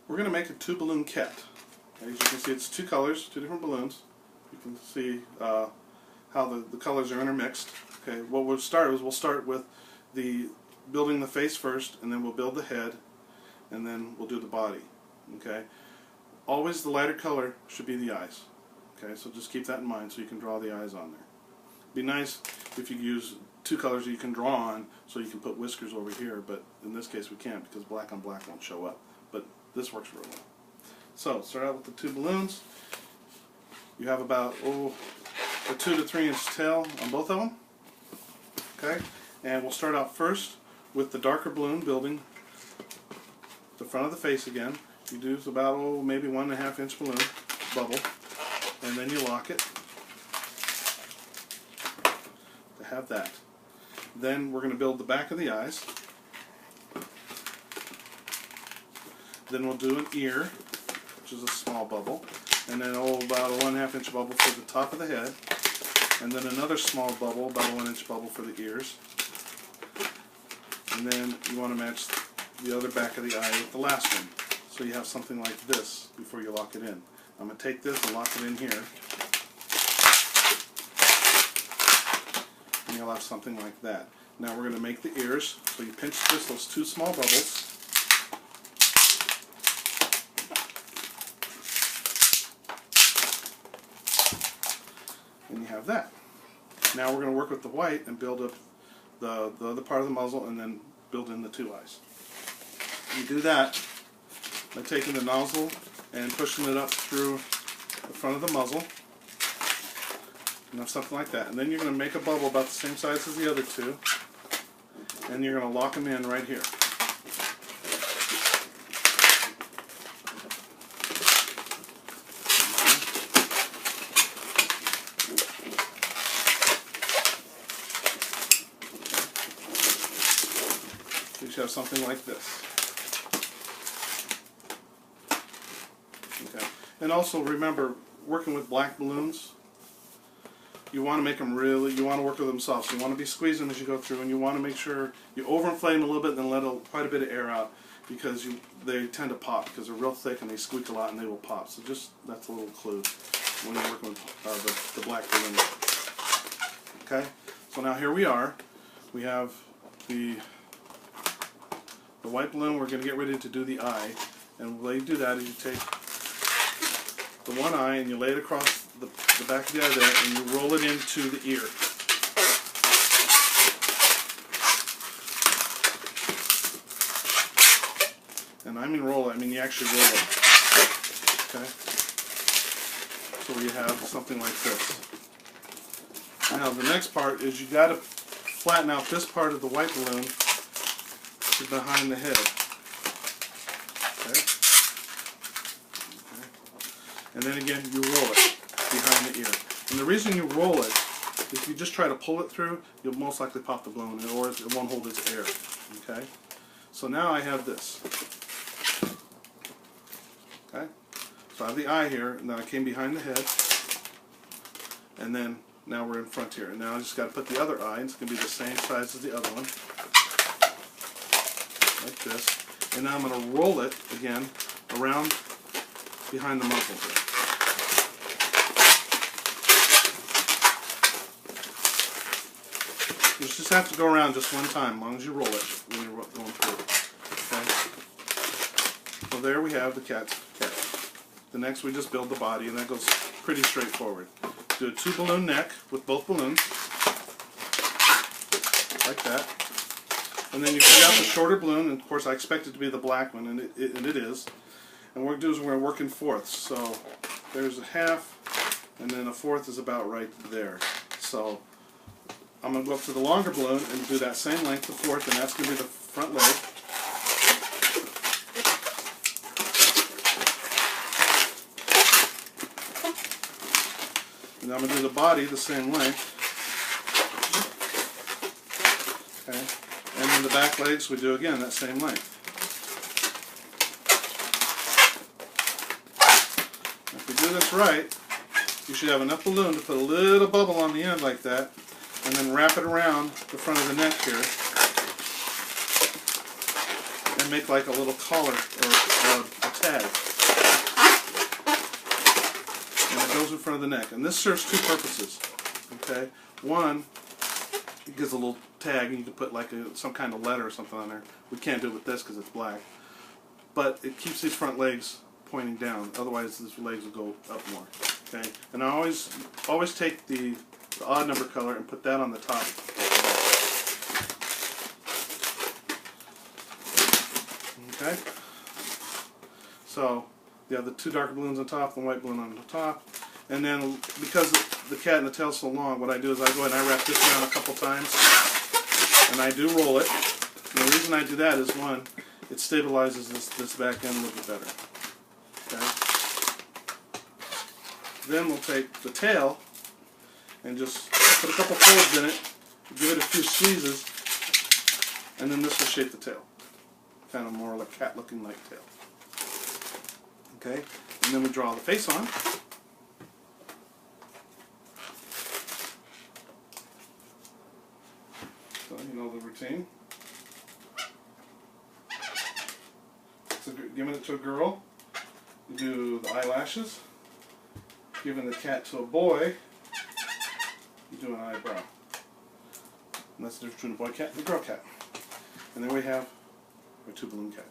We're going to make a two balloon cat. As you can see, it's two colors, two different balloons. You can see how the colors are intermixed. Okay, what we'll start with the building the face first, and then we'll build the head, and then we'll do the body. Okay, always the lighter color should be the eyes. Okay, so just keep that in mind so you can draw the eyes on there. Be nice if you use two colors that you can draw on, so you can put whiskers over here, but in this case we can't because black on black won't show up. But this works real well. So start out with the two balloons. You have about a 2 to 3 inch tail on both of them. Okay, and we'll start out first with the darker balloon, building the front of the face again. You do about maybe 1.5 inch balloon bubble, and then you lock it to have that. Then we're going to build the back of the eyes. Then we'll do an ear, which is a small bubble, and then about a 1.5 inch bubble for the top of the head, and then another small bubble, about a 1 inch bubble for the ears. And then you want to match the other back of the eye with the last one, so you have something like this before you lock it in. I'm going to take this and lock it in here, and you'll have something like that. Now we're going to make the ears, so you pinch just those two small bubbles. And you have that. Now we're going to work with the white and build up the other part of the muzzle, and then build in the two eyes. You do that by taking the nozzle and pushing it up through the front of the muzzle. And have something like that. And then you're going to make a bubble about the same size as the other two, and you're going to lock them in right here. You should have something like this. Okay. And also remember, working with black balloons, you want to make them you want to work with them soft. So you want to be squeezing them as you go through, and you want to make sure you overinflate them a little bit, then let quite a bit of air out, because they tend to pop because they're real thick and they squeak a lot and they will pop. So that's a little clue when you're working with the black balloon. Okay. So now here we are. We have the white balloon. We're going to get ready to do the eye, and the way you do that is you take the one eye and you lay it across the back of the eye there, and you roll it into the ear. And I mean roll it, I mean you actually roll it. Okay? So you have something like this. Now the next part is you got to flatten out this part of the white balloon behind the head. Okay? And then again you roll it behind the ear. And the reason you roll it, if you just try to pull it through, you'll most likely pop the balloon, or it won't hold its air. Okay? So now I have this. Okay? So I have the eye here, and then I came behind the head, and then now we're in front here. And now I just got to put the other eye, and it's going to be the same size as the other one. Like this. And now I'm going to roll it again around behind the muzzle here. You just have to go around just one time, as long as you roll it when you're going through. Okay? So there we have the cat. The next we just build the body, and that goes pretty straightforward. Do a two balloon neck with both balloons, like that. And then you pick out the shorter balloon, and of course I expect it to be the black one, and it is. And what we're going to do is we're going to work in fourths. So there's a half, and then a fourth is about right there. So I'm going to go up to the longer balloon and do that same length, the fourth, and that's going to be the front leg. And I'm going to do the body the same length. Okay. And then the back legs we do again that same length. If you do this right, you should have enough balloon to put a little bubble on the end like that, and then wrap it around the front of the neck here, and and make like a little collar or a tag. And it goes in front of the neck. And this serves two purposes. Okay, one, it gives a little tag, and you can put like some kind of letter or something on there. We can't do it with this because it's black. But it keeps these front legs pointing down. Otherwise, these legs will go up more. Okay, and I always take the odd number color and put that on the top. Okay, so you have the two darker balloons on top, the white balloon on the top, and then because the cat and the tail is so long, what I do is I go ahead and I wrap this around a couple times, and I do roll it. And the reason I do that is, one, it stabilizes this back end a little bit better. Okay. Then we'll take the tail and just put a couple folds in it, give it a few squeezes, and then this will shape the tail. Kind of more like cat looking like tail. Okay, and then we draw the face on. So you know the routine. So giving it to a girl, you do the eyelashes. Giving the cat to a boy, you do an eyebrow. And that's the difference between a boy cat and a girl cat. And there we have our two balloon cat.